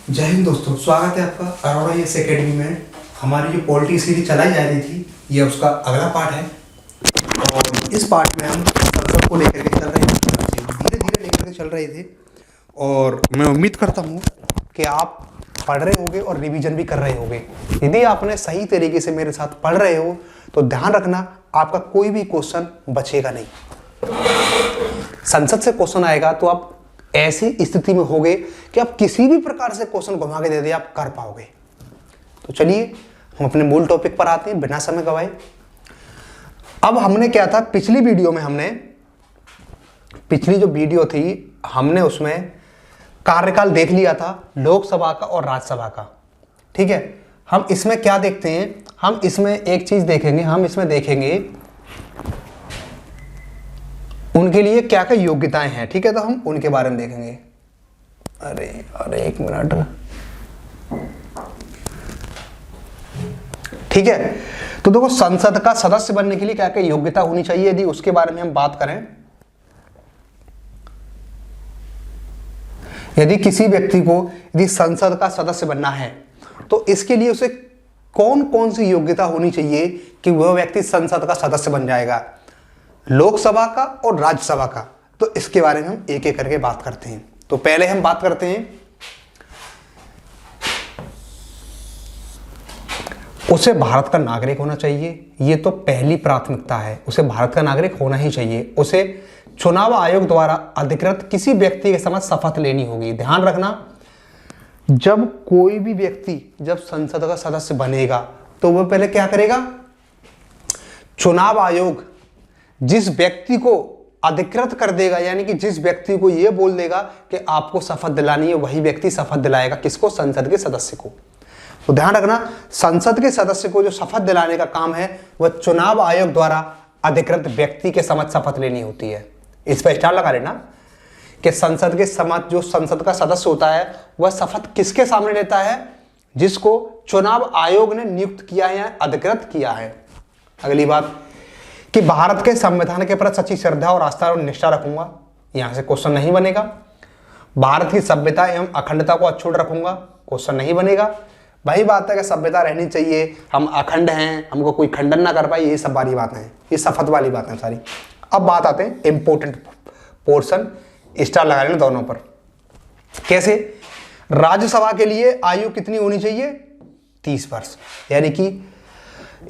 जय हिंद दोस्तों, स्वागत है आपका अरोड़ा यस एकेडमी में। हमारी जो पॉलिटी सीरीज चलाई जा रही थी, ये उसका अगला पार्ट है। और इस पार्ट में हम संसद को लेकर के चल रहे थे, धीरे धीरे लेकर के चल रहे थे। और मैं उम्मीद करता हूँ कि आप पढ़ रहे होंगे और रिवीजन भी कर रहे होंगे। यदि आपने सही तरीके से मेरे साथ पढ़ रहे हो तो ध्यान रखना, आपका कोई भी क्वेश्चन बचेगा नहीं। संसद से क्वेश्चन आएगा तो आप ऐसी स्थिति में होगे कि आप किसी भी प्रकार से क्वेश्चन घुमा के दे दे, आप कर पाओगे। तो चलिए हम अपने मूल टॉपिक पर आते हैं बिना समय गवाए। अब हमने क्या था, पिछली वीडियो में पिछली जो वीडियो थी हमने उसमें कार्यकाल देख लिया था लोकसभा का और राज्यसभा का। ठीक है, हम इसमें क्या देखते हैं, हम इसमें एक चीज देखेंगे, हम इसमें देखेंगे उनके लिए क्या क्या योग्यताएं हैं। ठीक है, तो हम उनके बारे में देखेंगे। अरे एक मिनट। ठीक है, तो देखो संसद का सदस्य बनने के लिए क्या क्या योग्यता होनी चाहिए, यदि उसके बारे में हम बात करें। यदि किसी व्यक्ति को यदि संसद का सदस्य बनना है तो इसके लिए उसे कौन कौन सी योग्यता होनी चाहिए कि वह व्यक्ति संसद का सदस्य बन जाएगा, लोकसभा का और राज्यसभा का। तो इसके बारे में हम एक एक करके बात करते हैं। तो पहले हम बात करते हैं, उसे भारत का नागरिक होना चाहिए। ये तो पहली प्राथमिकता है, उसे भारत का नागरिक होना ही चाहिए। उसे चुनाव आयोग द्वारा अधिकृत किसी व्यक्ति के समक्ष शपथ लेनी होगी। ध्यान रखना, जब कोई भी व्यक्ति जब संसद का सदस्य बनेगा तो वह पहले क्या करेगा, चुनाव आयोग जिस व्यक्ति को अधिकृत कर देगा, यानी कि जिस व्यक्ति को यह बोल देगा कि आपको शपथ दिलानी है, वही व्यक्ति शपथ दिलाएगा। किसको? संसद के सदस्य को। तो ध्यान रखना, संसद के सदस्य को जो शपथ दिलाने का काम है वह चुनाव आयोग द्वारा अधिकृत व्यक्ति के समक्ष शपथ लेनी होती है। इस पर स्टार लगा लेना कि संसद के समक्ष जो संसद का सदस्य होता है वह शपथ किसके सामने लेता है, जिसको चुनाव आयोग ने नियुक्त किया है या अधिकृत किया है। अगली बात कि भारत के संविधान के प्रति सच्ची श्रद्धा और आस्था और निष्ठा रखूंगा। यहां से क्वेश्चन नहीं बनेगा। भारत की सभ्यता एवं अखंडता को अक्षुण्ण रखूंगा, क्वेश्चन नहीं बनेगा। वही बात है कि सभ्यता रहनी चाहिए, हम अखंड हैं, हमको कोई खंडन ना कर पाए, ये सब वाली बातें हैं, ये शपथ वाली बातें सारी। अब बात आते हैं इंपोर्टेंट पोर्शन, स्टार लगा लेना दोनों पर। कैसे? राज्यसभा के लिए आयु कितनी होनी चाहिए? 30 वर्ष। यानी कि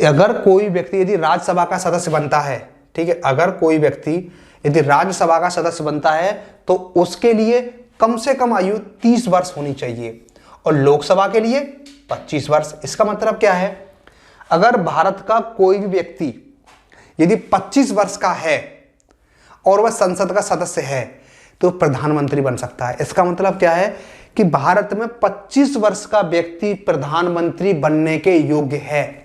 अगर कोई व्यक्ति यदि राज्यसभा का सदस्य बनता है, ठीक है, अगर कोई व्यक्ति यदि राज्यसभा का सदस्य बनता है तो उसके लिए कम से कम आयु 30 वर्ष होनी चाहिए और लोकसभा के लिए 25 वर्ष। इसका मतलब क्या है, अगर भारत का कोई भी व्यक्ति यदि 25 वर्ष का है और वह संसद का सदस्य है तो प्रधानमंत्री बन सकता है। इसका मतलब क्या है कि भारत में 25 वर्ष का व्यक्ति प्रधानमंत्री बनने के योग्य है।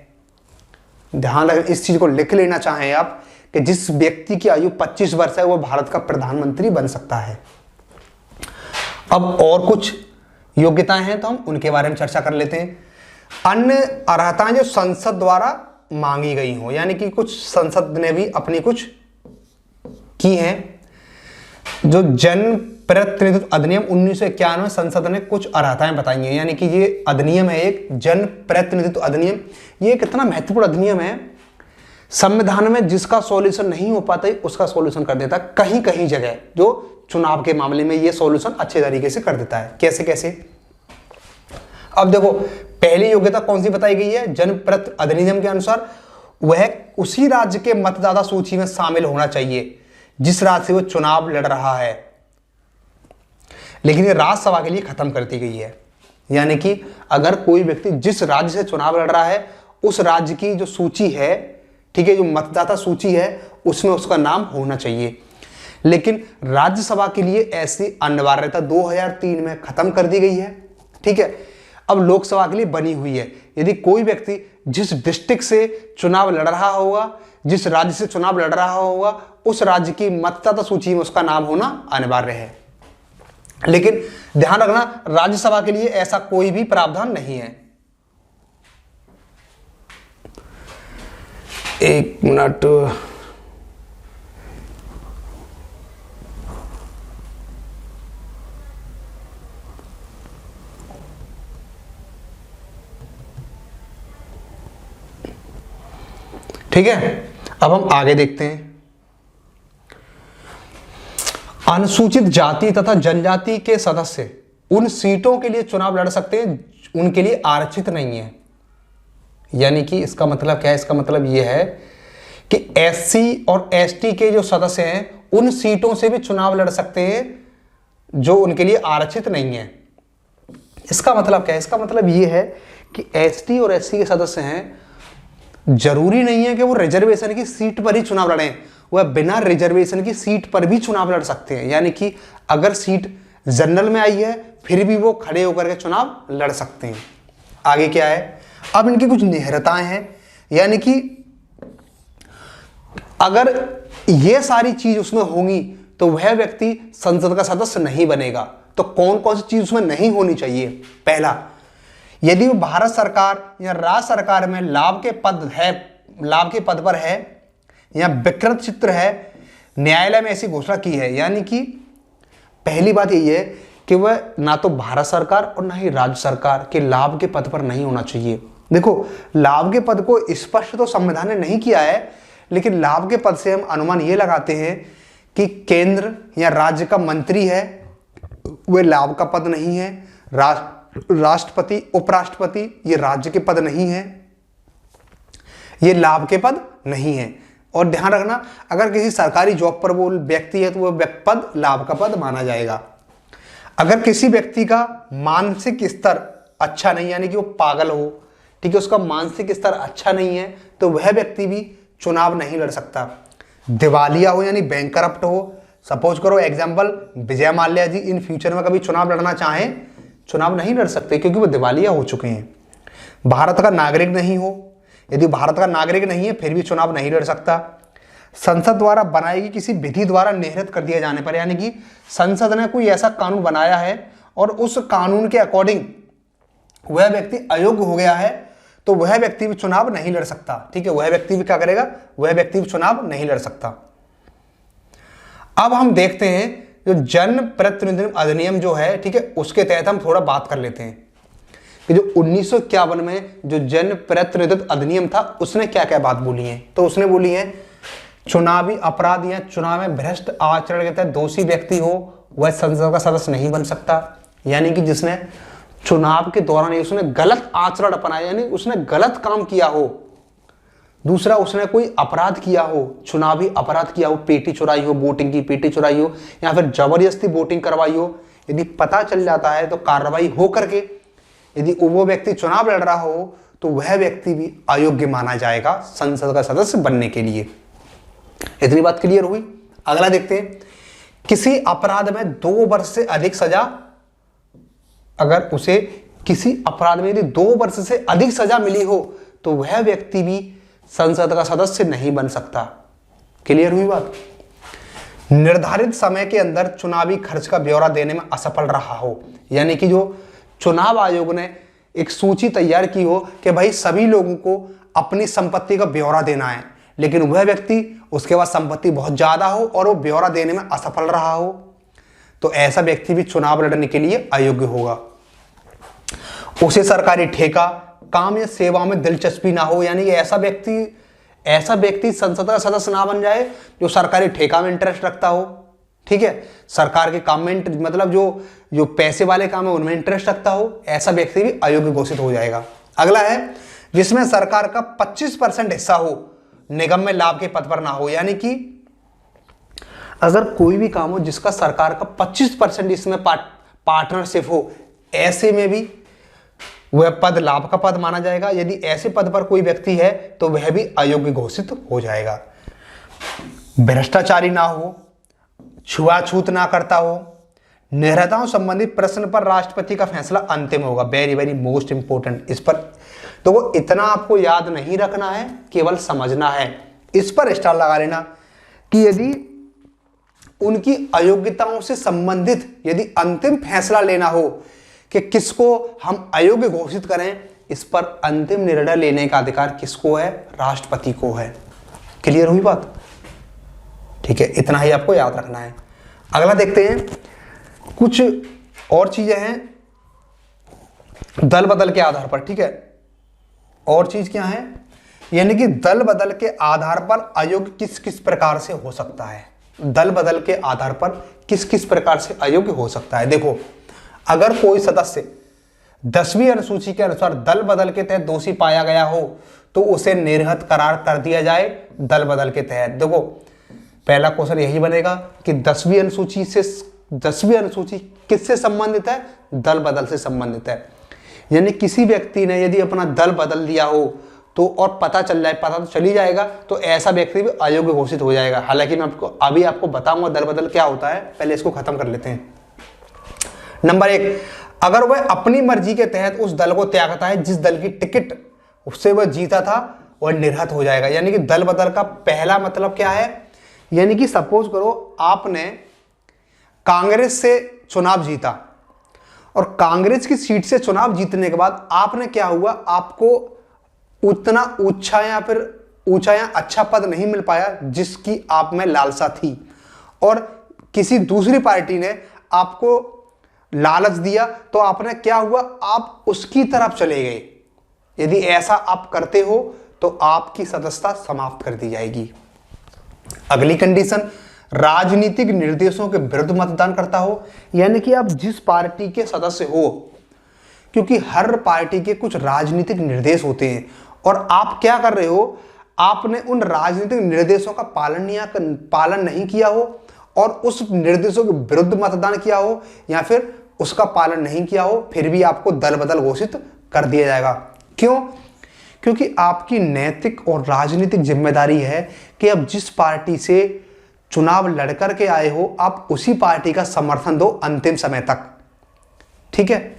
ध्यान रखें, इस चीज को लिख लेना चाहें आप कि जिस व्यक्ति की आयु 25 वर्ष है वह भारत का प्रधानमंत्री बन सकता है। अब और कुछ योग्यताएं हैं तो हम उनके बारे में चर्चा कर लेते हैं। अन्य अर्हताएं जो संसद द्वारा मांगी गई हो, यानी कि कुछ संसद ने भी अपनी कुछ की हैं। जो जन प्रतिनिधित्व अधिनियम 1991 में संसद ने कुछ अर्हताएं बताई हैं, यानी कि ये अधिनियम है एक जन प्रतिनिधित्व अधिनियम। ये कितना महत्वपूर्ण अधिनियम है, संविधान में जिसका सॉल्यूशन नहीं हो पाता उसका सॉल्यूशन कर देता है। कहीं कहीं जगह जो चुनाव के मामले में ये सॉल्यूशन अच्छे तरीके से कर देता है। कैसे कैसे? अब देखो, पहली योग्यता कौन सी बताई गई है, जनप्रतिनिधि अधिनियम के अनुसार वह उसी राज्य के मतदाता सूची में शामिल होना चाहिए जिस राज्य से वो चुनाव लड़ रहा है। लेकिन ये राज्यसभा के लिए खत्म कर दी गई है, यानी कि अगर कोई व्यक्ति जिस राज्य से चुनाव लड़ रहा है उस राज्य की जो सूची है, ठीक है, जो मतदाता सूची है उसमें उसका नाम होना चाहिए। लेकिन राज्यसभा के लिए ऐसी अनिवार्यता 2003 में खत्म कर दी गई है। ठीक है, अब लोकसभा के लिए बनी हुई है। यदि कोई व्यक्ति जिस डिस्ट्रिक्ट से चुनाव लड़ रहा होगा, जिस राज्य से चुनाव लड़ रहा होगा, उस राज्य की मतदाता सूची में उसका नाम होना अनिवार्य है। लेकिन ध्यान रखना, राज्यसभा के लिए ऐसा कोई भी प्रावधान नहीं है। एक मिनट, ठीक है, अब हम आगे देखते हैं। अनुसूचित जाति तथा जनजाति के सदस्य उन सीटों के लिए चुनाव लड़ सकते हैं उनके लिए आरक्षित नहीं है। यानी कि इसका मतलब क्या है? इसका मतलब यह है कि एससी और एसटी के जो सदस्य हैं उन सीटों से भी चुनाव लड़ सकते हैं जो उनके लिए आरक्षित नहीं है। इसका मतलब क्या है? इसका मतलब यह है कि एसटी और एससी के सदस्य हैं, जरूरी नहीं है कि वो रिजर्वेशन की सीट पर ही चुनाव लड़ें, वह बिना रिजर्वेशन की सीट पर भी चुनाव लड़ सकते हैं। यानी कि अगर सीट जनरल में आई है फिर भी वो खड़े होकर के चुनाव लड़ सकते हैं। आगे क्या है? अब इनकी कुछ निहरताएं हैं, यानी कि अगर ये सारी चीज उसमें होंगी तो वह व्यक्ति संसद का सदस्य नहीं बनेगा। तो कौन कौन सी चीज उसमें नहीं होनी चाहिए? पहला, यदि वो भारत सरकार या राज्य सरकार में लाभ के पद पर है या विकृत चित्र है, न्यायालय में ऐसी घोषणा की है। यानी कि पहली बात यही है कि वह ना तो भारत सरकार और ना ही राज्य सरकार के लाभ के पद पर नहीं होना चाहिए। देखो, लाभ के पद को स्पष्ट तो संविधान ने नहीं किया है, लेकिन लाभ के पद से हम अनुमान ये लगाते हैं कि केंद्र या राज्य का मंत्री है, वह लाभ का पद नहीं है। राष्ट्रपति, उपराष्ट्रपति, ये राज्य के पद नहीं है, ये लाभ के पद नहीं है। और ध्यान रखना, अगर किसी सरकारी जॉब पर वो व्यक्ति है तो वह पद लाभ का पद माना जाएगा। अगर किसी व्यक्ति का मानसिक स्तर अच्छा नहीं, यानी कि वो पागल हो, ठीक है, उसका मानसिक स्तर अच्छा नहीं है, तो वह व्यक्ति भी चुनाव नहीं लड़ सकता। दिवालिया हो यानी बैंक करप्ट हो, सपोज करो example Vijay Mallya ji in future में कभी चुनाव लड़ना चाहें, चुनाव नहीं लड़ सकते क्योंकि वो दिवालिया हो चुके हैं। भारत का नागरिक नहीं हो, यदि भारत का नागरिक नहीं है फिर भी चुनाव नहीं लड़ सकता। संसद द्वारा बनाई गई किसी विधि द्वारा निहित कर दिया जाने पर, यानी कि संसद ने कोई ऐसा कानून बनाया है और उस कानून के अकॉर्डिंग वह व्यक्ति अयोग्य हो गया है, तो वह व्यक्ति भी चुनाव नहीं लड़ सकता। ठीक है, वह व्यक्ति भी क्या करेगा? वह व्यक्ति भी चुनाव नहीं लड़ सकता। अब हम देखते हैं जो जन प्रतिनिधि अधिनियम जो है, ठीक है, उसके तहत हम थोड़ा बात कर लेते हैं कि जो 1951 में जो जन प्रतिनिधित्व अधिनियम था उसने क्या क्या बात बोली है। तो उसने बोली है चुनावी अपराध या चुनाव में भ्रष्ट आचरण के तहत दोषी व्यक्ति हो वह संसद का सदस्य नहीं बन सकता। यानी कि जिसने चुनाव के दौरान उसने गलत आचरण अपनाया, यानी उसने गलत काम किया हो। दूसरा, उसने कोई अपराध किया हो, चुनावी अपराध किया हो, पेटी चुराई हो, वोटिंग की पेटी चुराई हो, या फिर जबरदस्ती वोटिंग करवाई हो। यदि पता चल जाता है तो कार्रवाई हो करके यदि वो व्यक्ति चुनाव लड़ रहा हो तो वह व्यक्ति भी अयोग्य माना जाएगा संसद का सदस्य बनने के लिए। इतनी बात क्लियर हुई। अगला देखते हैं, किसी अपराध में 2 वर्ष से अधिक सजा, अगर उसे किसी अपराध में यदि 2 वर्ष से अधिक सजा मिली हो तो वह व्यक्ति भी संसद का सदस्य नहीं बन सकता। क्लियर हुई बात। निर्धारित समय के अंदर चुनावी खर्च का ब्यौरा देने में असफल रहा हो, यानी कि जो चुनाव आयोग ने एक सूची तैयार की हो कि भाई सभी लोगों को अपनी संपत्ति का ब्यौरा देना है, लेकिन वह व्यक्ति उसके पास संपत्ति बहुत ज्यादा हो और वो ब्यौरा देने में असफल रहा हो, तो ऐसा व्यक्ति भी चुनाव लड़ने के लिए अयोग्य होगा। उसे सरकारी ठेका, काम या सेवाओं में दिलचस्पी ना हो, यानी कि ऐसा व्यक्ति संसद का सदस्य ना बन जाए जो सरकारी ठेका में इंटरेस्ट रखता हो। ठीक है, सरकार के काम में मतलब जो पैसे वाले काम है उनमें इंटरेस्ट रखता हो, ऐसा व्यक्ति भी अयोग्य घोषित हो जाएगा। अगला है जिसमें सरकार का 25% हिस्सा हो, निगम में लाभ के पद पर ना हो, यानी कि अगर कोई भी काम हो जिसका सरकार का 25% इसमें पार्टनरशिप हो, ऐसे में भी वह पद लाभ का पद माना जाएगा। यदि ऐसे पद पर कोई व्यक्ति है तो वह भी अयोग्य घोषित हो जाएगा। भ्रष्टाचारी ना हो, छुआछूत ना करता हो, निरताओं संबंधित प्रश्न पर राष्ट्रपति का फैसला अंतिम होगा। Very very most important. इस पर तो वो इतना आपको याद नहीं रखना है, केवल समझना है। इस पर स्टार लगा लेना कि यदि उनकी अयोग्यताओं से संबंधित यदि अंतिम फैसला लेना हो कि किसको हम अयोग्य घोषित करें, इस पर अंतिम निर्णय लेने का अधिकार किसको है? राष्ट्रपति को है। क्लियर हुई बात? ठीक है, इतना ही आपको याद रखना है। अगला देखते हैं, कुछ और चीजें हैं दल बदल के आधार पर। ठीक है, और चीज क्या है यानी कि दल बदल के आधार पर अयोग्य किस किस प्रकार से हो सकता है, दल बदल के आधार पर किस किस प्रकार से अयोग्य हो सकता है। देखो, अगर कोई सदस्य 10वीं अनुसूची के अनुसार दल बदल के तहत दोषी पाया गया हो तो उसे निर्हत करार कर दिया जाए दल बदल के तहत। देखो, पहला क्वेश्चन यही बनेगा कि 10वीं अनुसूची किससे संबंधित है, दल बदल से संबंधित है। यानी किसी व्यक्ति ने यदि अपना दल बदल दिया हो तो और पता तो चली जाएगा, तो ऐसा व्यक्ति भी अयोग्य घोषित हो जाएगा। हालांकि मैं आपको बताऊंगा दल बदल क्या होता है, पहले इसको खत्म कर लेते हैं। नंबर 1, अगर वह अपनी मर्जी के तहत उस दल को त्यागता है जिस दल की टिकट उससे वह जीता था, वह निर्हत हो जाएगा। यानी कि दल बदल का पहला मतलब क्या है, यानी कि सपोज करो आपने कांग्रेस से चुनाव जीता और कांग्रेस की सीट से चुनाव जीतने के बाद आपने क्या हुआ, आपको उतना ऊंचा या अच्छा पद नहीं मिल पाया जिसकी आप में लालसा थी, और किसी दूसरी पार्टी ने आपको लालच दिया तो आपने क्या हुआ, आप उसकी तरफ चले गए। यदि ऐसा आप करते हो तो आपकी सदस्यता समाप्त कर दी जाएगी। अगली कंडीशन, राजनीतिक निर्देशों के विरुद्ध मतदान करता हो। यानी कि आप जिस पार्टी के सदस्य हो, क्योंकि हर पार्टी के कुछ राजनीतिक निर्देश होते हैं और आप क्या कर रहे हो, आपने उन राजनीतिक निर्देशों का पालन नहीं किया हो और उस निर्देशों के विरुद्ध मतदान किया हो या फिर उसका पालन नहीं किया हो, फिर भी आपको दल बदल घोषित कर दिया जाएगा। क्यों? क्योंकि आपकी नैतिक और राजनीतिक जिम्मेदारी है कि अब जिस पार्टी से चुनाव लड़कर के आए हो, आप उसी पार्टी का समर्थन दो अंतिम समय तक। ठीक है।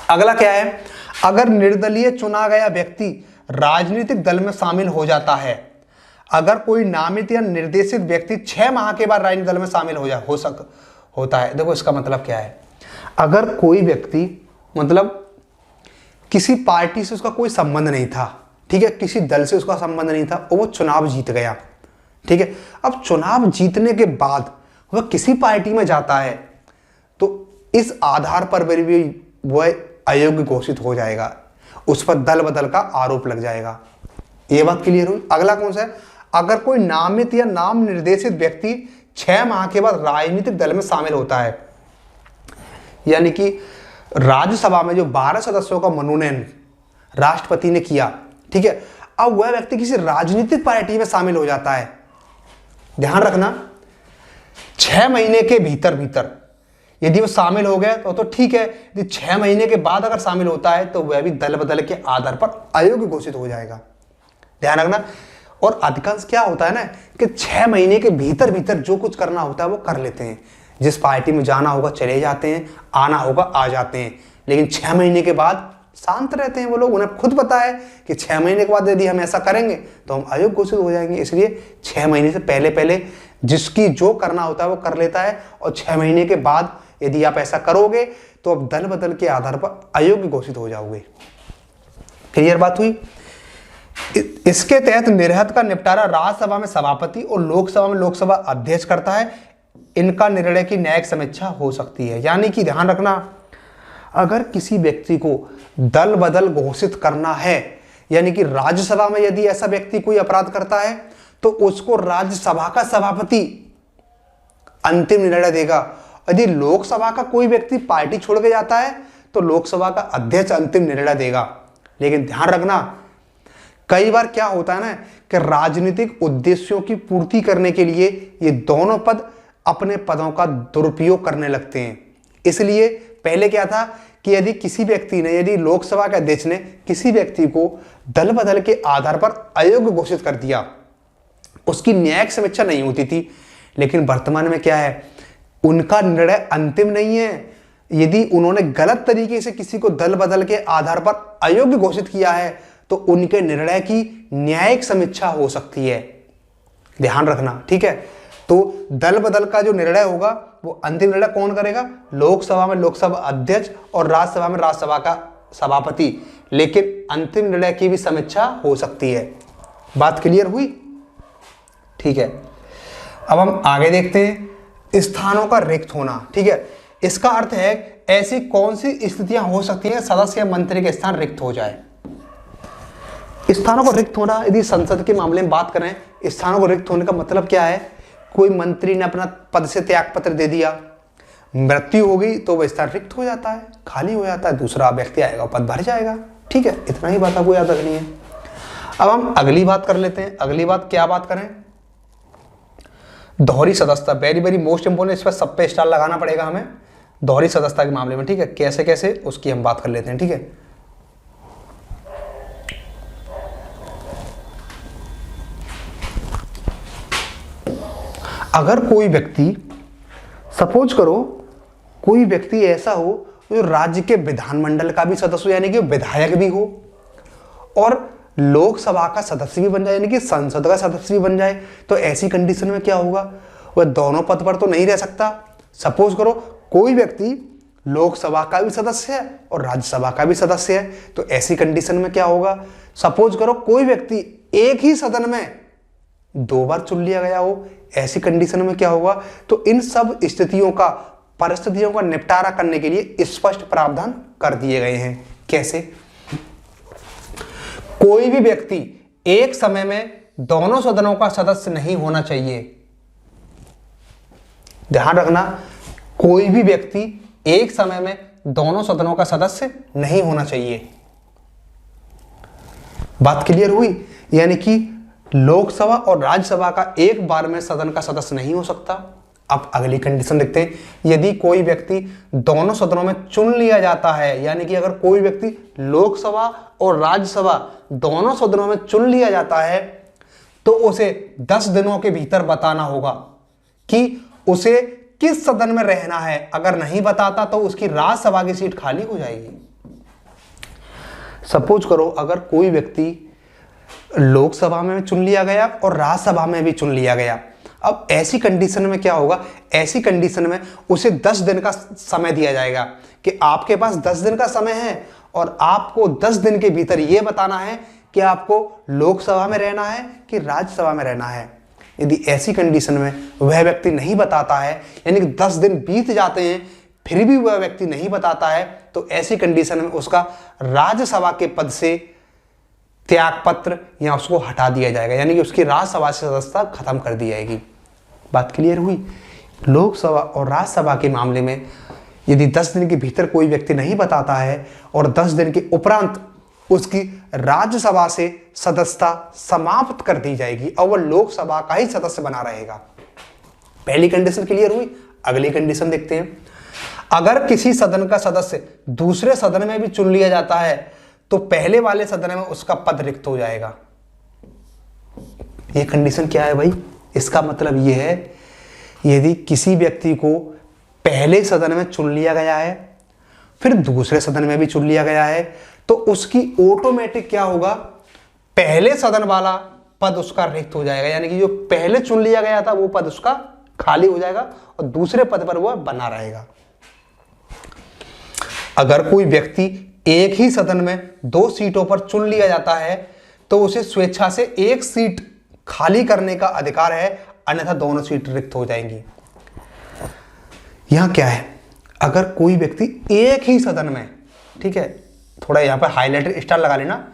अगला क्या है, अगर निर्दलीय चुना गया व्यक्ति राजनीतिक दल में शामिल हो जाता है, अगर कोई नामित या निर्देशित व्यक्ति 6 माह के बाद राजनीतिक दल में शामिल होता है। देखो, इसका मतलब क्या है, अगर कोई व्यक्ति मतलब किसी पार्टी से उसका कोई संबंध नहीं था, ठीक है, किसी दल से उसका संबंध नहीं था और वो चुनाव जीत गया, ठीक है, अब चुनाव जीतने के बाद वह किसी पार्टी में जाता है तो इस आधार पर भी वह अयोग्य घोषित हो जाएगा, उस पर दल बदल का आरोप लग जाएगा। यह बात क्लियर हुई। अगला कौन सा है, अगर कोई नामित या नाम निर्देशित व्यक्ति 6 माह के बाद राजनीतिक दल में शामिल होता है, यानी कि राज्यसभा में जो 12 सदस्यों का मनोनयन राष्ट्रपति ने किया, ठीक है, अब वह व्यक्ति किसी राजनीतिक पार्टी में शामिल हो जाता है। ध्यान रखना, 6 महीने के भीतर यदि वो शामिल हो गया तो ठीक है, यदि 6 महीने के बाद अगर शामिल होता है तो वह भी दल बदल के आधार पर अयोग्य घोषित हो जाएगा। ध्यान रखना। और अधिकांश क्या होता है ना कि 6 महीने के भीतर जो कुछ करना होता है वो कर लेते हैं, जिस पार्टी में जाना होगा चले जाते हैं, आना होगा आ जाते हैं, लेकिन 6 महीने के बाद शांत रहते हैं वो लोग। उन्हें खुद पता है कि 6 महीने के बाद यदि हम ऐसा करेंगे तो हम अयोग्य घोषित हो जाएंगे, इसलिए 6 महीने से पहले जिसकी जो करना होता है वो कर लेता है, और 6 महीने के बाद यदि आप ऐसा करोगे तो अब दल बदल के आधार पर अयोग्य घोषित हो जाओगे। क्लियर बात हुई। इसके तहत निर्हत का निपटारा राज्यसभा में सभापति और लोकसभा में लोकसभा अध्यक्ष करता है। इनका निर्णय की न्यायिक समीक्षा हो सकती है। यानी कि ध्यान रखना, अगर किसी व्यक्ति को दल बदल घोषित करना है, यानी कि राज्यसभा में यदि ऐसा व्यक्ति कोई अपराध करता है तो उसको राज्यसभा का सभापति अंतिम निर्णय देगा। यदि लोकसभा का कोई व्यक्ति पार्टी छोड़ के जाता है तो लोकसभा का अध्यक्ष अंतिम निर्णय देगा। लेकिन ध्यान रखना, कई बार क्या होता है ना कि राजनीतिक उद्देश्यों की पूर्ति करने के लिए ये दोनों पद अपने पदों का दुरुपयोग करने लगते हैं। इसलिए पहले क्या था कि यदि किसी व्यक्ति ने, यदि लोकसभा के अध्यक्ष ने किसी व्यक्ति को दल बदल के आधार पर अयोग्य घोषित कर दिया, उसकी न्यायिक समीक्षा नहीं होती थी। लेकिन वर्तमान में क्या है, उनका निर्णय अंतिम नहीं है। यदि उन्होंने गलत तरीके से किसी को दल बदल के आधार पर अयोग्य घोषित किया है तो उनके निर्णय की न्यायिक समीक्षा हो सकती है। ध्यान रखना, ठीक है। तो दल बदल का जो निर्णय होगा वो अंतिम निर्णय कौन करेगा, लोकसभा में लोकसभा अध्यक्ष और राज्यसभा में राज्यसभा का सभापति। लेकिन अंतिम निर्णय की भी समीक्षा हो सकती है। बात क्लियर हुई, ठीक है। अब हम आगे देखते हैं, स्थानों का रिक्त होना, ठीक है। इसका अर्थ है ऐसी कौन सी स्थितियां हो सकती हैं सदस्य या मंत्री के स्थान रिक्त हो जाए। स्थानों को रिक्त होना, यदि संसद के मामले में बात करें, स्थानों को रिक्त होने का मतलब क्या है? कोई मंत्री ने अपना पद से त्याग पत्र दे दिया, मृत्यु हो गई तो वह स्थान रिक्त हो जाता है, खाली हो जाता है, दूसरा व्यक्ति आएगा, पद भर जाएगा। ठीक है, इतना ही बात आपको याद रखनी है। अब हम अगली बात कर लेते हैं। अगली बात क्या बात करें? दोहरी सदस्यता, वेरी वेरी मोस्ट इंपोर्टेंट, इस पर सब पे स्टार लगाना पड़ेगा हमें दोहरी सदस्यता के मामले में। ठीक है, कैसे कैसे उसकी हम बात कर लेते हैं। ठीक है, अगर कोई व्यक्ति, सपोज करो कोई व्यक्ति ऐसा हो जो राज्य के विधानमंडल का भी सदस्य हो, यानी कि विधायक भी हो, और लोकसभा का सदस्य भी बन जाए, यानी कि संसद का सदस्य भी बन जाए, तो ऐसी कंडीशन में क्या होगा? वह दोनों पद पर तो नहीं रह सकता। सपोज करो कोई व्यक्ति लोकसभा का भी सदस्य है और राज्यसभा का भी सदस्य है, तो ऐसी कंडीशन में क्या होगा? सपोज करो कोई व्यक्ति एक ही सदन में 2 बार चुन लिया गया हो, ऐसी कंडीशन में क्या होगा? तो इन सब स्थितियों का, परिस्थितियों का निपटारा करने के लिए स्पष्ट प्रावधान कर दिए गए हैं। कैसे? कोई भी व्यक्ति एक समय में दोनों सदनों का सदस्य नहीं होना चाहिए। ध्यान रखना, कोई भी व्यक्ति एक समय में दोनों सदनों का सदस्य नहीं होना चाहिए। बात क्लियर हुई? यानी कि लोकसभा और राज्यसभा का एक बार में सदन का सदस्य नहीं हो सकता। अब अगली कंडीशन देखते हैं, यदि कोई व्यक्ति दोनों सदनों में चुन लिया जाता है, यानी कि अगर कोई व्यक्ति लोकसभा और राज्यसभा दोनों सदनों में चुन लिया जाता है, तो उसे 10 दिनों के भीतर बताना होगा कि उसे किस सदन में रहना है। अगर नहीं बताता तो उसकी राज्यसभा की सीट खाली हो जाएगी। सपोज करो अगर कोई व्यक्ति लोकसभा में चुन लिया गया और राज्यसभा में भी चुन लिया गया, अब ऐसी कंडीशन में क्या होगा? ऐसी कंडीशन में उसे 10 दिन का समय दिया जाएगा कि आपके पास 10 दिन का समय है और आपको 10 दिन के भीतर यह बताना है कि आपको लोकसभा में रहना है कि राज्यसभा में रहना है। यदि ऐसी कंडीशन में वह व्यक्ति नहीं बताता है, यानी कि 10 दिन बीत जाते हैं फिर भी वह व्यक्ति नहीं बताता है, तो ऐसी कंडीशन में उसका राज्यसभा के पद से त्याग पत्र या उसको हटा दिया जाएगा, यानी कि उसकी राज्यसभा से सदस्यता खत्म कर दी जाएगी। बात क्लियर हुई? लोकसभा और राज्यसभा के मामले में यदि 10 दिन के भीतर कोई व्यक्ति नहीं बताता है और 10 दिन के उपरांत उसकी राज्यसभा से सदस्यता समाप्त कर दी जाएगी और वह लोकसभा का ही सदस्य बना रहेगा। पहली कंडीशन क्लियर हुई? अगली कंडीशन देखते हैं। अगर किसी सदन का सदस्य दूसरे सदन में भी चुन लिया जाता है तो पहले वाले सदन में उसका पद रिक्त हो जाएगा। यह कंडीशन क्या है भाई? इसका मतलब यह है, यदि किसी व्यक्ति को पहले सदन में चुन लिया गया है फिर दूसरे सदन में भी चुन लिया गया है, तो उसकी ऑटोमेटिक क्या होगा? पहले सदन वाला पद उसका रिक्त हो जाएगा, यानी कि जो पहले चुन लिया गया था वो पद उसका खाली हो जाएगा और दूसरे पद पर वह बना रहेगा। अगर कोई व्यक्ति एक ही सदन में 2 सीटों पर चुन लिया जाता है तो उसे स्वेच्छा से एक सीट खाली करने का अधिकार है, अन्यथा दोनों सीट रिक्त हो जाएंगी। यहां क्या है? अगर कोई व्यक्ति एक ही सदन में, ठीक है, थोड़ा यहां पर हाईलाइटर स्टार लगा लेना,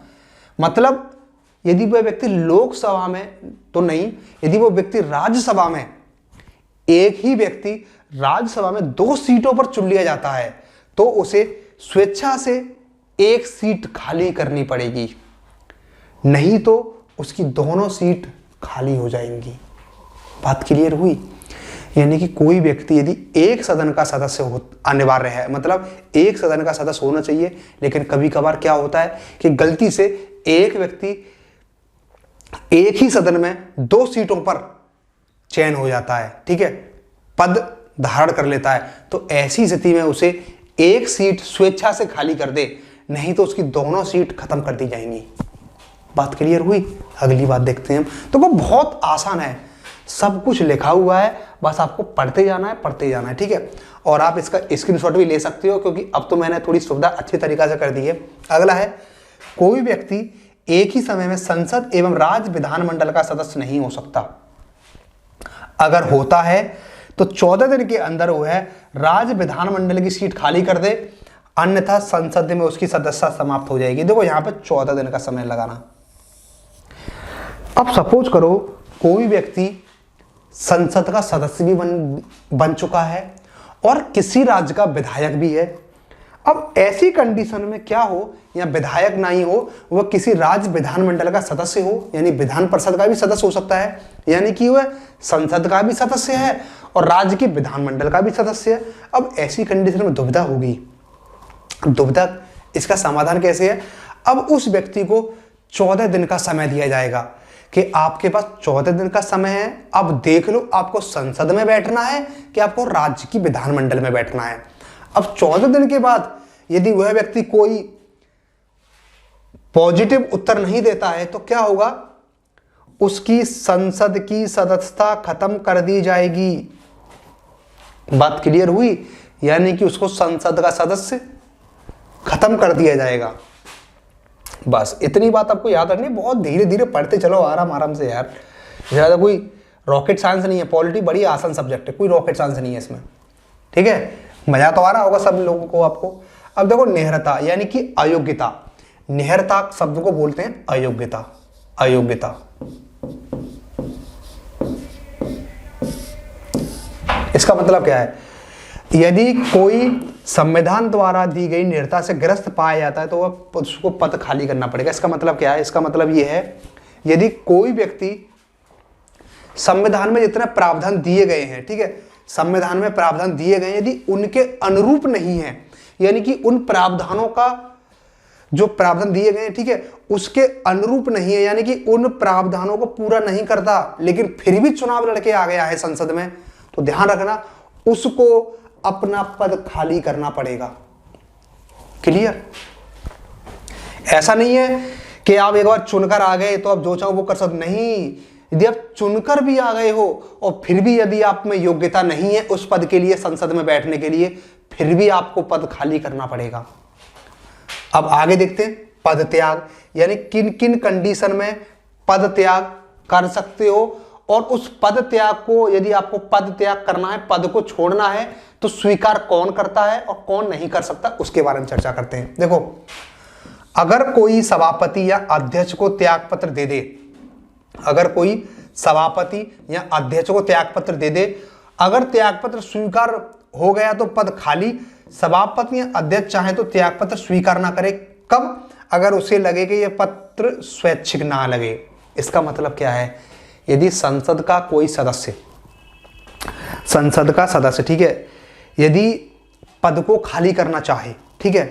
मतलब यदि वह व्यक्ति लोकसभा में तो नहीं, यदि वो व्यक्ति राज्यसभा में, एक ही व्यक्ति राज्यसभा में 2 सीटों पर चुन लिया जाता है तो उसे स्वेच्छा से एक सीट खाली करनी पड़ेगी, नहीं तो उसकी दोनों सीट खाली हो जाएंगी। बात क्लियर हुई? यानी कि कोई व्यक्ति यदि एक सदन का सदस्य हो अनिवार्य है, मतलब एक सदन का सदस्य होना चाहिए, लेकिन कभी कभार क्या होता है कि गलती से एक व्यक्ति एक ही सदन में 2 सीटों पर चयन हो जाता है, ठीक है, पद धारण कर लेता है, तो ऐसी स्थिति में उसे एक सीट स्वेच्छा से खाली कर दे, नहीं तो उसकी दोनों सीट खत्म कर दी जाएंगी। बात क्लियर हुई? अगली बात देखते हैं हम। तो वो बहुत आसान है, सब कुछ लिखा हुआ है, बस आपको पढ़ते जाना है, ठीक है। और आप इसका स्क्रीनशॉट भी ले सकते हो क्योंकि अब तो मैंने थोड़ी सुविधा अच्छी तरीका से कर दी है। अगला है, कोई व्यक्ति एक ही समय में संसद एवं राज्य विधानमंडल का सदस्य नहीं हो सकता। अगर होता है तो 14 दिन के अंदर वह राज्य विधानमंडल की सीट खाली कर दे, अन्यथा संसद में उसकी सदस्यता समाप्त हो जाएगी। देखो यहाँ पे 14 दिन का समय लगाना, अब सपोज करो कोई व्यक्ति संसद का सदस्य भी बन चुका है और किसी राज्य का विधायक भी है। अब ऐसी कंडीशन में क्या हो, या विधायक नहीं हो, वह किसी राज्य विधानमंडल का सदस्य हो, यानी विधान परिषद का भी सदस्य हो सकता है, यानी कि वह संसद का भी सदस्य है और राज्य की विधानमंडल का भी सदस्य है। अब ऐसी कंडीशन में दुविधा होगी। दुविधा, इसका समाधान कैसे है? अब उस व्यक्ति को 14 दिन का समय दिया जाएगा कि आपके पास 14 दिन का समय है, अब देख लो आपको संसद में बैठना है कि आपको राज्य की विधानमंडल में बैठना है। अब 14 दिन के बाद यदि वह व्यक्ति कोई पॉजिटिव उत्तर नहीं देता है तो क्या होगा? उसकी संसद की सदस्यता खत्म कर दी जाएगी। बात क्लियर हुई? यानी कि उसको संसद का सदस्य खत्म कर दिया जाएगा। बस इतनी बात आपको याद रखनी है। बहुत धीरे धीरे पढ़ते चलो, आराम आराम से यार। ज़्यादा कोई रॉकेट साइंस नहीं है। पॉलिटी बड़ी आसान सब्जेक्ट है, कोई रॉकेट साइंस नहीं है इसमें। ठीक है, मजा तो आ रहा होगा सब लोगों को आपको। अब देखो नेहरता यानी कि अयोग्यता। नेहरता शब्द को बोलते हैं अयोग्यता। अयोग्यता इसका मतलब क्या है? यदि कोई संविधान द्वारा दी गई नेहरता से ग्रस्त पाया जाता है तो वह उसको पद खाली करना पड़ेगा। इसका मतलब क्या है? इसका मतलब यह है, यदि कोई व्यक्ति संविधान में जितने प्रावधान दिए गए हैं, ठीक है, संविधान में प्रावधान दिए गए यदि उनके अनुरूप नहीं है, यानी कि उन प्रावधानों का जो प्रावधान दिए गए हैं, ठीक है, उसके अनुरूप नहीं है, यानी कि उन प्रावधानों को पूरा नहीं करता, लेकिन फिर भी चुनाव लड़के आ गया है संसद में, तो ध्यान रखना उसको अपना पद खाली करना पड़ेगा। क्लियर? ऐसा नहीं है कि आप एक बार चुनकर आ गए तो आप जो चाहो वो कर सकते, नहीं। यदि आप चुनकर भी आ गए हो और फिर भी यदि आप में योग्यता नहीं है उस पद के लिए, संसद में बैठने के लिए, फिर भी आपको पद खाली करना पड़ेगा। अब आगे देखते हैं पद त्याग, यानी किन किन कंडीशन में पद त्याग कर सकते हो, और उस पद त्याग को, यदि आपको पद त्याग करना है, पद को छोड़ना है, तो स्वीकार कौन करता है और कौन नहीं कर सकता, उसके बारे में चर्चा करते हैं। देखो, अगर कोई सभापति या अध्यक्ष को त्याग पत्र दे दे, अगर कोई सभापति या अध्यक्ष को त्याग पत्र दे दे, अगर त्याग पत्र स्वीकार हो गया तो पद खाली। सभापति या अध्यक्ष चाहे तो त्याग पत्र स्वीकार ना करे। कब? अगर उसे लगे कि यह पत्र स्वैच्छिक ना लगे। इसका मतलब क्या है? यदि संसद का कोई सदस्य, संसद का सदस्य, ठीक है, यदि पद को खाली करना चाहे, ठीक है,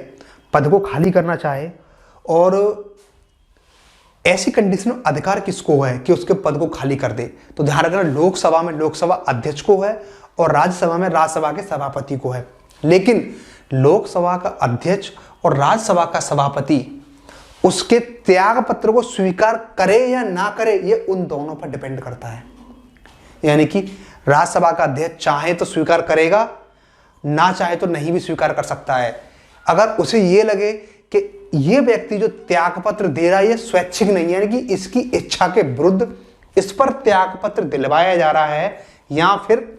पद को खाली करना चाहे, और ऐसी कंडीशन में अधिकार किसको है कि उसके पद को खाली कर दे, तो ध्यान रखना लोकसभा में लोकसभा अध्यक्ष को है और राज्यसभा में राज्यसभा के सभापति को है। लेकिन लोकसभा का अध्यक्ष और राज्यसभा का सभापति उसके त्याग पत्र को स्वीकार करे या ना करे, ये उन दोनों पर डिपेंड करता है। यानी कि राज्यसभा का अध्यक्ष चाहे तो स्वीकार करेगा, ना चाहे तो नहीं भी स्वीकार कर सकता है। अगर उसे ये लगे कि ये व्यक्ति जो त्याग पत्र दे रहा है ये स्वैच्छिक नहीं है, यानी कि इसकी इच्छा के विरुद्ध इस पर त्याग पत्र दिलवाया जा रहा है, या फिर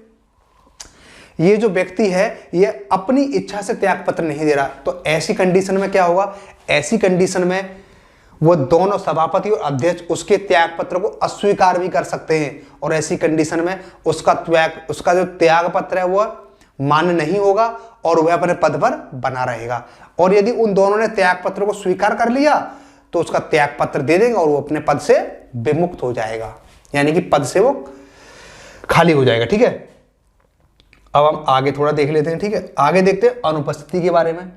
ये जो व्यक्ति है ये अपनी इच्छा से त्याग पत्र नहीं दे रहा, तो ऐसी कंडीशन में क्या होगा? ऐसी कंडीशन में वो दोनों सभापति और अध्यक्ष उसके त्याग पत्र को अस्वीकार भी कर सकते हैं, और ऐसी कंडीशन में उसका जो त्याग पत्र है वो मान्य नहीं होगा और वह अपने पद पर बना रहेगा। और यदि उन दोनों ने त्याग पत्र को स्वीकार कर लिया तो उसका त्याग पत्र दे देंगे और वो अपने पद से विमुक्त हो जाएगा, यानी कि पद से वो खाली हो जाएगा। ठीक है, अब हम आगे थोड़ा देख लेते हैं। ठीक है, आगे देखते हैं अनुपस्थिति के बारे में।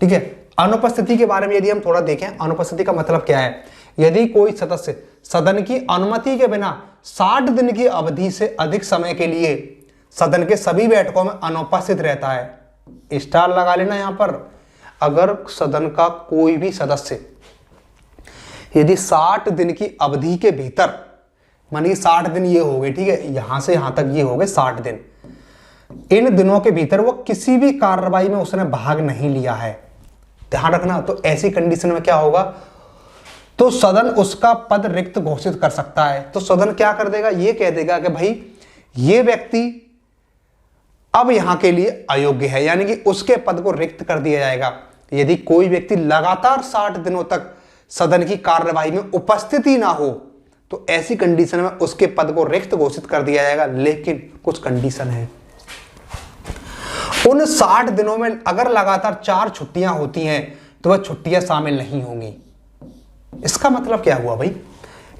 ठीक है, अनुपस्थिति के बारे में यदि हम थोड़ा देखें, अनुपस्थिति का मतलब क्या है? यदि कोई सदस्य सदन की अनुमति के बिना 60 दिन की अवधि से अधिक समय के लिए सदन के सभी बैठकों में अनुपस्थित रहता है। स्टार लगा लेना यहां पर। अगर सदन का कोई भी सदस्य यदि 60 दिन की अवधि के भीतर, मानिए 60 दिन ये हो गए, ठीक है, यहां से यहां तक ये हो गए 60 दिन, इन दिनों के भीतर वो किसी भी कार्रवाई में उसने भाग नहीं लिया है, ध्यान रखना, तो ऐसी कंडीशन में क्या होगा? तो सदन उसका पद रिक्त घोषित कर सकता है। तो सदन क्या कर देगा? ये कह देगा कि भाई ये व्यक्ति अब यहां के लिए अयोग्य है, यानी कि उसके पद को रिक्त कर दिया जाएगा। यदि कोई व्यक्ति लगातार 60 दिनों तक सदन की कार्यवाही में उपस्थित ही ना हो, तो ऐसी कंडीशन में उसके पद को रिक्त घोषित कर दिया जाएगा। लेकिन कुछ कंडीशन है, उन 60 दिनों में अगर लगातार 4 छुट्टियां होती हैं तो वह छुट्टियां शामिल नहीं होंगी। इसका मतलब क्या हुआ भाई,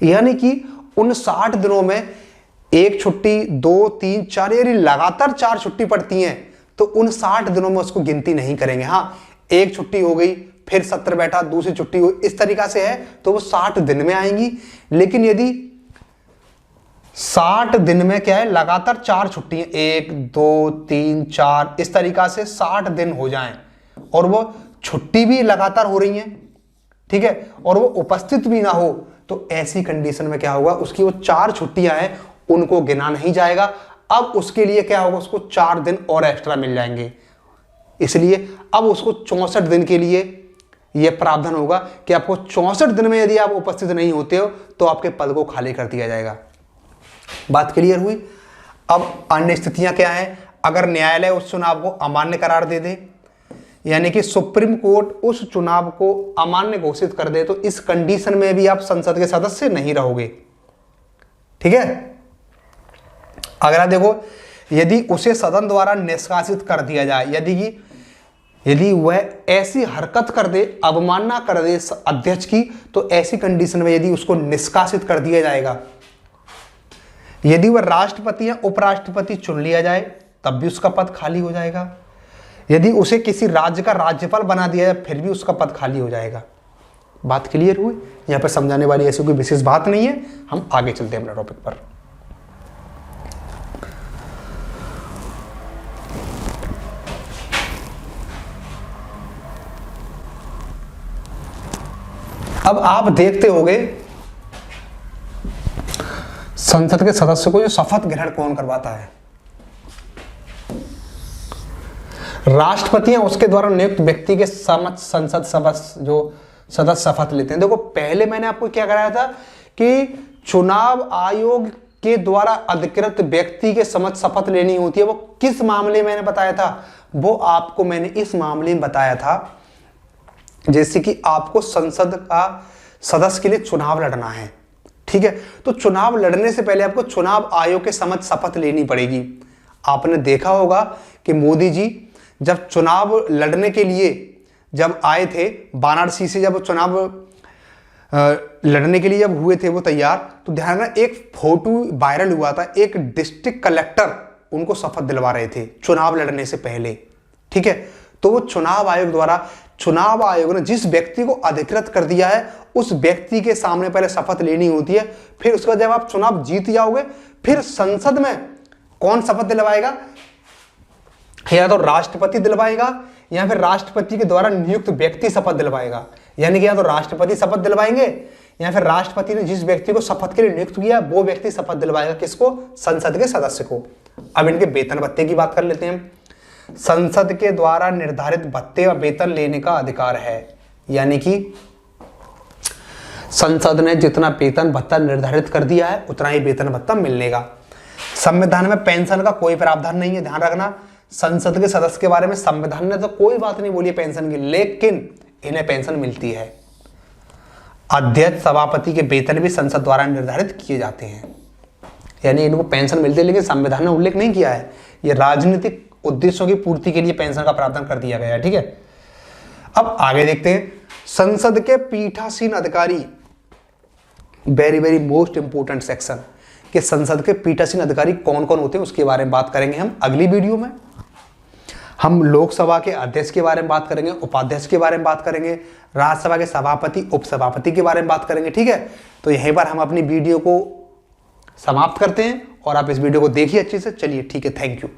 यानी कि उन 60 दिनों में 1 छुट्टी, 2, 3, 4 यानी लगातार 4 छुट्टी पड़ती हैं तो उन 60 दिनों में उसको गिनती नहीं करेंगे। हाँ, 1 छुट्टी हो गई, फिर सत्र बैठा, दूसरी छुट्टी हुई, इस तरीका से है तो वो 60 दिन में आएंगी। लेकिन यदि 60 दिन में क्या है, लगातार 4 छुट्टियां, 1, 2, 3, 4 इस तरीका से 60 दिन हो जाएं और वो छुट्टी भी लगातार हो रही है, ठीक है, और वो उपस्थित भी ना हो, तो ऐसी कंडीशन में क्या होगा, उसकी वो 4 छुट्टियां हैं उनको गिना नहीं जाएगा। अब उसके लिए क्या होगा, उसको 4 दिन और एक्स्ट्रा मिल जाएंगे। इसलिए अब उसको 64 दिन के लिए यह प्रावधान होगा कि आपको 64 दिन में यदि आप उपस्थित नहीं होते हो तो आपके पद को खाली कर दिया जाएगा। बात क्लियर हुई। अब अन्य स्थितियां क्या हैं, अगर न्यायालय उस चुनाव को अमान्य करार दे दे, यानी कि सुप्रीम कोर्ट उस चुनाव को अमान्य घोषित कर दे, तो इस कंडीशन में भी आप संसद के सदस्य नहीं रहोगे। ठीक है, अगला देखो, यदि उसे सदन द्वारा निष्कासित कर दिया जाए, यदि वह ऐसी हरकत कर दे, अवमानना कर दे अध्यक्ष की, तो ऐसी कंडीशन में यदि उसको निष्कासित कर दिया जाएगा। यदि वह राष्ट्रपति या उपराष्ट्रपति चुन लिया जाए तब भी उसका पद खाली हो जाएगा। यदि उसे किसी राज्य का राज्यपाल बना दिया जाए फिर भी उसका पद खाली हो जाएगा। बात क्लियर हुई। यहां पर समझाने वाली ऐसी कोई विशेष बात नहीं है। हम आगे चलते हैं अपने टॉपिक पर। अब आप देखते होंगे संसद के सदस्य को जो शपथ ग्रहण कौन करवाता है, राष्ट्रपति या उसके द्वारा नियुक्त व्यक्ति के समक्ष संसद सदस्य जो सदस्य शपथ लेते हैं। देखो, पहले मैंने आपको क्या कराया था कि चुनाव आयोग के द्वारा अधिकृत व्यक्ति के समक्ष शपथ लेनी होती है। वो किस मामले में मैंने बताया था, वो आपको मैंने इस मामले में बताया था जैसे कि आपको संसद का सदस्य के लिए चुनाव लड़ना है। ठीक है, तो चुनाव लड़ने से पहले आपको चुनाव आयोग के समक्ष शपथ लेनी पड़ेगी। आपने देखा होगा कि मोदी जी जब चुनाव लड़ने के लिए जब आए थे, वाराणसी से जब चुनाव लड़ने के लिए जब हुए थे वो तैयार, तो ध्यान रखना एक फोटो वायरल हुआ था, एक डिस्ट्रिक्ट कलेक्टर उनको शपथ दिलवा रहे थे चुनाव लड़ने से पहले। ठीक है, तो वो चुनाव आयोग द्वारा, चुनाव आयोग ने जिस व्यक्ति को अधिकृत कर दिया है उस व्यक्ति के सामने पहले शपथ लेनी होती है। फिर उसके बाद जब आप चुनाव जीत जाओगे फिर संसद में कौन शपथ दिलवाएगा, या तो राष्ट्रपति दिलवाएगा या फिर राष्ट्रपति के द्वारा नियुक्त व्यक्ति शपथ दिलवाएगा। यानी कि या तो राष्ट्रपति शपथ दिलवाएंगे या फिर राष्ट्रपति ने जिस व्यक्ति को शपथ के लिए नियुक्त किया वो व्यक्ति शपथ दिलवाएगा। किसको? संसद के सदस्य को। अब इनके वेतन भत्ते की बात कर लेते हैं। संसद के द्वारा निर्धारित भत्ते और वेतन लेने का अधिकार है, यानी कि संसद ने जितना वेतन भत्ता निर्धारित कर दिया है उतना ही वेतन भत्ता मिलने का। संविधान में पेंशन का कोई प्रावधान नहीं है, ध्यान रखना। संसद के सदस्य के बारे में संविधान ने तो कोई बात नहीं बोली पेंशन की, लेकिन इन्हें पेंशन मिलती है। अध्यक्ष सभापति के वेतन भी संसद द्वारा निर्धारित किए जाते हैं, यानी इनको पेंशन मिलती है, लेकिन संविधान ने उल्लेख नहीं किया है। ये राजनीतिक उद्देश्यों की पूर्ति के लिए पेंशन का प्रावधान कर दिया गया है। ठीक है, अब आगे देखते हैं। संसद के पीठासीन अधिकारी, very very most important section, कि संसद के पीठासीन अधिकारी कौन कौन होते हैं उसके बारे में बात करेंगे हम अगली वीडियो में। हम लोकसभा के अध्यक्ष के बारे में बात करेंगे, उपाध्यक्ष के बारे में बात करेंगे, राज्यसभा के सभापति उपसभापति के बारे में बात करेंगे। ठीक है, तो यहीं पर हम अपनी वीडियो को समाप्त करते हैं और आप इस वीडियो को देखिए अच्छे से। चलिए ठीक है, थैंक यू।